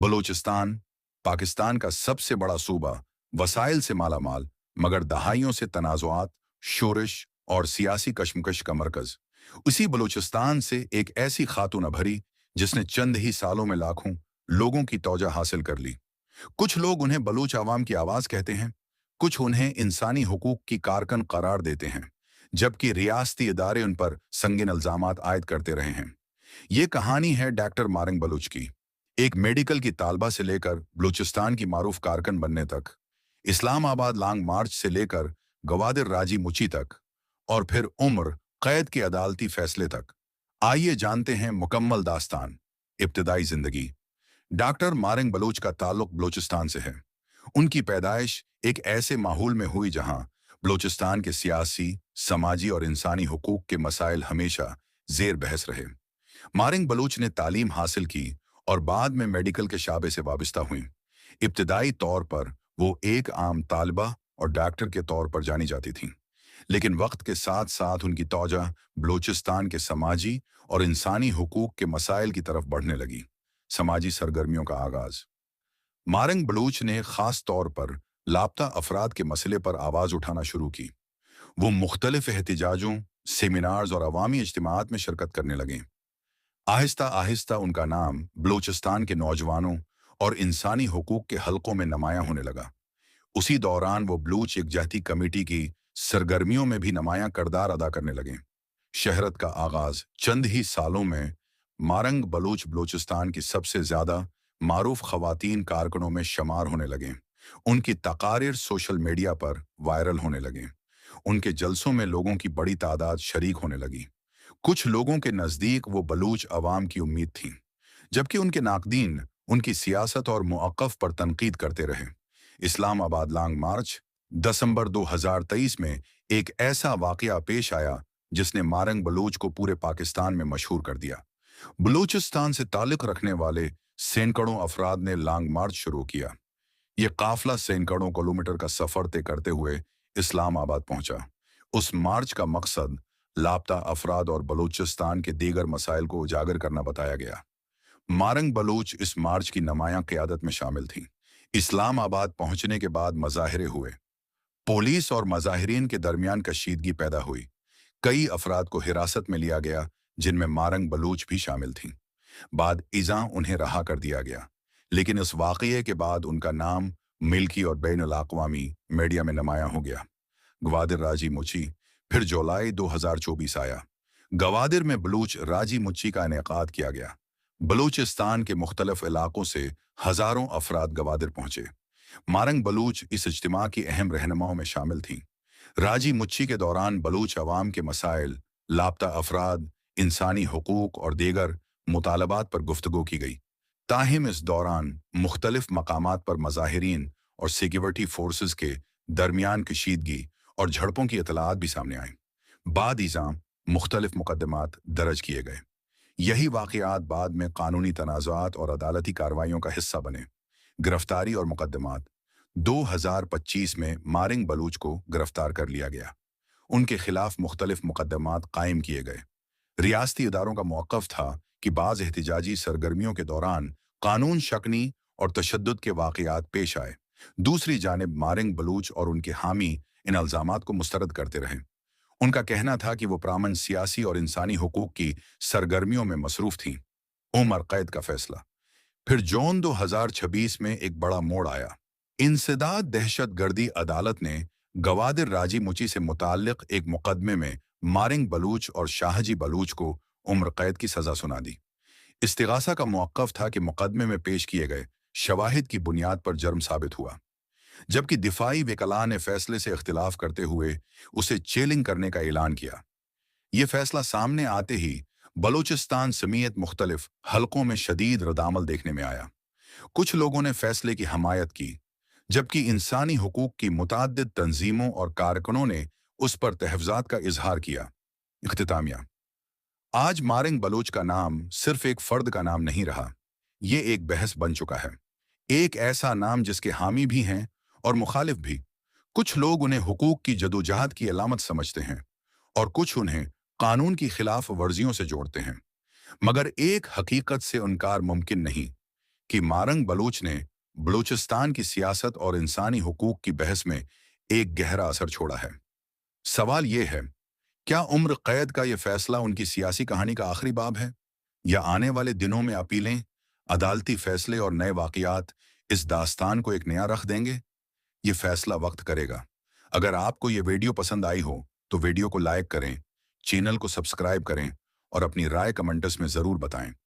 बलूचिस्तान पाकिस्तान का सबसे बड़ा सूबा, वसाइल से माला माल, मगर दहाइयों से तनाज़ुआत, शोरिश और सियासी कशमकश का मरकज। उसी बलूचिस्तान से एक ऐसी खातून अभरी जिसने चंद ही सालों में लाखों लोगों की तौजा हासिल कर ली। कुछ लोग उन्हें बलूच आवाम की आवाज कहते हैं, कुछ उन्हें इंसानी हुकूक की कारकन करार देते हैं, जबकि रियासती इदारे उन पर संगीन इल्जामात आयद करते रहे हैं। ये कहानी है डॉक्टर मारंग बलूच की, एक मेडिकल की तालबा से लेकर बलूचिस्तान की मारूफ कारकन बनने तक, इस्लामाबाद लॉन्ग मार्च से लेकर गवादर राजी मुची तक, और फिर उम्र कैद के अदालती फैसले तक। आइए जानते हैं मुकम्मल दास्तान। इब्तदाई जिंदगी। डॉक्टर मारंग बलूच का ताल्लुक बलूचिस्तान से है। उनकी पैदाइश एक ऐसे माहौल में हुई जहां बलूचिस्तान के सियासी, समाजी और इंसानी हुकूक के मसाइल हमेशा जेर बहस रहे। मारंग बलूच ने तालीम हासिल की और बाद में मेडिकल के शाबे से वाबस्ता हुई। इब्तदाई तौर पर वो एक आम तालिबा और डॉक्टर के तौर पर जानी जाती थीं, लेकिन वक्त के साथ साथ उनकी तौजा बलूचिस्तान के समाजी और इंसानी हुकूक के मसाइल की तरफ बढ़ने लगी। समाजी सरगर्मियों का आगाज। मारंग बलूच ने खास तौर पर लापता अफराद के मसले पर आवाज उठाना शुरू की। वो मुख्तलिफ एहतिजाजों, सेमिनार्स और अवामी इज्तिमाआत में शिरकत करने लगे। आहिस्ता आहिस्ता उनका नाम बलूचिस्तान के नौजवानों और इंसानी हुकूक के हलकों में नुमायां होने लगा। उसी दौरान वो बलूच यकजहती कमेटी की सरगर्मियों में भी नुमायां किरदार अदा करने लगे। शहरत का आगाज। चंद ही सालों में मारंग बलूच बलूचिस्तान की सबसे ज्यादा मारूफ खवातीन कारकुनों में शुमार होने लगे। उनकी तकारीर सोशल मीडिया पर वायरल होने लगे। उनके जलसों में लोगों की बड़ी तादाद शरीक होने लगी। कुछ लोगों के नज़दीक वो बलूच अवाम की उम्मीद थी, जबकि उनके नाकदीन उनकी सियासत और मुअक्कफ पर तनकीद करते रहे। इस्लामाबाद लॉन्ग मार्च दिसंबर 2023 में एक ऐसा वाकया पेश आया जिसने मारंग बलूच को पूरे पाकिस्तान में मशहूर कर दिया। बलूचिस्तान से ताल्लुक रखने वाले सैकड़ों अफराद ने लॉन्ग मार्च शुरू किया। ये काफिला सैकड़ों किलोमीटर का सफर तय करते हुए इस्लामाबाद पहुंचा। उस मार्च का मकसद लापता अफराद और बलूचिस्तान के दीगर मसाइल को उजागर करना बताया गया। मारंग बलूच इस मार्च की नुमायां क़यादत में शामिल थी। इस्लामाबाद पहुंचने के बाद मज़ाहिरे हुए। पुलिस और मज़ाहिरीन के दरमियान कशीदगी पैदा हुई। कई अफराद को हिरासत में लिया गया, जिनमें मारंग बलूच भी शामिल थीं। बाद इज़ा उन्हें रहा कर दिया गया, लेकिन इस वाक़ये के बाद उनका नाम मिल्की और बैनुल-अक़वामी मीडिया में नुमायां हो गया। गवादर राजी मुची। फिर जुलाई 2024 आया। गवादर में बलूच राजी मुच्ची का इनेकाद किया गया। बलूचिस्तान के मुख्तलिफ इलाकों से हजारों अफराद गवादर पहुंचे। मारंग बलूच इस इज्तिमा की अहम रहनुमाओं में शामिल थीं। राजी मुच्ची के दौरान बलूच अवाम के मसाइल, लापता अफराद, इंसानी हुकूक और दीगर मुतालबात पर गुफ्तगू की गई। ताहिम इस दौरान मुख्तलिफ मकामात पर मज़ाहिरीन और सिक्योरिटी फोर्सेस के दरमियान कशीदगी और झड़पों की इतलात भी सामने आई। बाद इज़ाम मुख्तलिफ मुकदमात दर्ज किए गए। यही वाक़यात बाद में कानूनी तनाज़ात और अदालती कार्रवाइयों का हिस्सा बने। गिरफ्तारी और मुकदमात। 2025 में मारंग बलूच को गिरफ्तार कर लिया गया। उनके खिलाफ मुख्तलिफ मुकदमात कायम किए गए। रियासती इदारों का मौक़िफ़ था कि बाज़ एहतिजाजी सरगर्मियों के दौरान कानून शकनी और तशद्दुद के वाक़यात पेश आए। दूसरी जानिब मारंग बलूच और उनके हामी इन इल्ज़ामात को मुस्तरद करते रहे। उनका कहना था कि वो प्रामन सियासी और इंसानी हुकूक की सरगर्मियों में मसरूफ़ थीं। उम्र कैद का फैसला। फिर जून 2026 में एक बड़ा मोड़ आया। इंसदाद दहशत गर्दी अदालत ने गवादर राजी मुची से मुताल्लिक एक मुकदमे में मारंग बलूच और शाहजी बलूच को उम्र कैद की सज़ा सुना दी। इस्तिगासा का मौक़िफ़ था कि मुकदमे में पेश किए गए शवाहिद की बुनियाद पर जुर्म साबित हुआ, जबकि दिफाई वकला ने फैसले से इख्तिलाफ करते हुए उसे चेलिंग करने का ऐलान किया। ये फैसला सामने आते ही बलूचिस्तान समेत मुख्तलिफ हलकों में शदीद रद्द-अमल देखने में आया। कुछ लोगों ने फैसले की हमायत की, जबकि इंसानी हुकूक की मुतअद्दिद तंजीमों और कारकुनों ने उस पर तहफ़्ज़ात का इजहार किया। इख्तितामिया। आज मारंग बलूच का नाम सिर्फ एक फ़र्द का नाम नहीं रहा, ये एक बहस बन चुका है। एक ऐसा नाम जिसके हामी भी हैं और मुखालिफ भी। कुछ लोग उन्हें हुकूक की जदोजहद की अलामत समझते हैं और कुछ उन्हें कानून की खिलाफ वर्जियों से जोड़ते हैं। मगर एक हकीकत से इनकार मुमकिन नहीं कि मारंग बलूच ने बलूचिस्तान की सियासत और इंसानी हुकूक की बहस में एक गहरा असर छोड़ा है। सवाल ये है, क्या उम्र कैद का ये फैसला उनकी सियासी कहानी का आखिरी बाब है, या आने वाले दिनों में अपीलें, अदालती फैसले और नए वाकयात इस दास्तान को एक नया रख देंगे? ये फैसला वक्त करेगा। अगर आपको ये वीडियो पसंद आई हो तो वीडियो को लाइक करें, चैनल को सब्सक्राइब करें और अपनी राय कमेंट्स में ज़रूर बताएं।